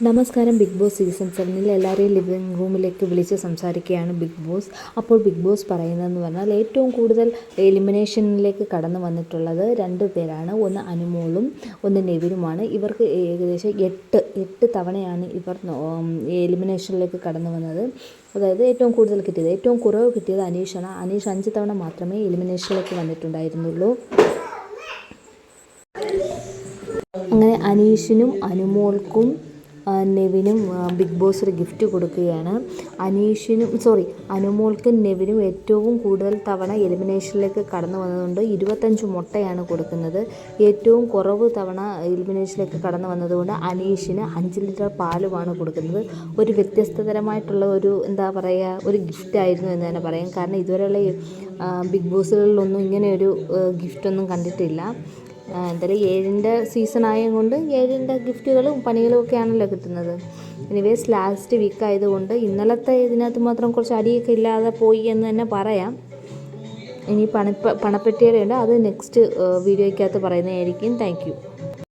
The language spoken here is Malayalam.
നമസ്കാരം. ബിഗ് ബോസ് സീസൺ 7 എല്ലാവരെയും ലിവിംഗ് റൂമിലേക്ക് വിളിച്ച് സംസാരിക്കുകയാണ് ബിഗ് ബോസ്. അപ്പോൾ ബിഗ് ബോസ് പറയുന്നതെന്ന് പറഞ്ഞാൽ ഏറ്റവും കൂടുതൽ എലിമിനേഷനിലേക്ക് കടന്നു വന്നിട്ടുള്ളത് 2 പേരാണ്. ഒന്ന് അനുമോളും ഒന്ന് നെവിനുമാണ്. ഇവർക്ക് ഏകദേശം 8 തവണയാണ് ഇവർ എലിമിനേഷനിലേക്ക് കടന്നു വന്നത്. അതായത് ഏറ്റവും കൂടുതൽ കിട്ടിയത്, ഏറ്റവും കുറവ് കിട്ടിയത് അനീഷാണ്. അനീഷ് 5 തവണ മാത്രമേ എലിമിനേഷനിലേക്ക് വന്നിട്ടുണ്ടായിരുന്നുള്ളൂ. അങ്ങനെ അനീഷിനും അനുമോൾക്കും നെവിനും ബിഗ് ബോസ് ഒരു ഗിഫ്റ്റ് കൊടുക്കുകയാണ്. അനുമോൾക്കും നെവിനും ഏറ്റവും കൂടുതൽ തവണ എലിമിനേഷനിലേക്ക് കടന്നു വന്നതുകൊണ്ട് 25 മുട്ടയാണ് കൊടുക്കുന്നത്. ഏറ്റവും കുറവ് തവണ എലിമിനേഷനിലേക്ക് കടന്നു വന്നതുകൊണ്ട് അനീഷിന് 5 ലിറ്റർ പാലുമാണ് കൊടുക്കുന്നത്. ഒരു വ്യത്യസ്തതരമായിട്ടുള്ള ഒരു ഗിഫ്റ്റായിരുന്നു എന്ന് തന്നെ പറയാം. കാരണം ഇതുവരെയുള്ള ബിഗ് ബോസുകളിലൊന്നും ഇങ്ങനെയൊരു ഗിഫ്റ്റൊന്നും കണ്ടിട്ടില്ല. എന്തായാലും 7ൻ്റെ സീസൺ ആയതുകൊണ്ട് 7ൻ്റെ ഗിഫ്റ്റുകളും പണികളും ഒക്കെയാണല്ലോ കിട്ടുന്നത്. എനിവേസ് ലാസ്റ്റ് വീക്ക് ആയതുകൊണ്ട് ഇന്നലത്തെ ഇതിനകത്ത് മാത്രം കുറച്ച് അടിയൊക്കെ ഇല്ലാതെ പോയി എന്ന് തന്നെ പറയാം. ഇനി പണപ്പെട്ടിയുടെ ഉണ്ട്, അത് നെക്സ്റ്റ് വീഡിയോയ്ക്കകത്ത് പറയുന്നതായിരിക്കും. Thank you.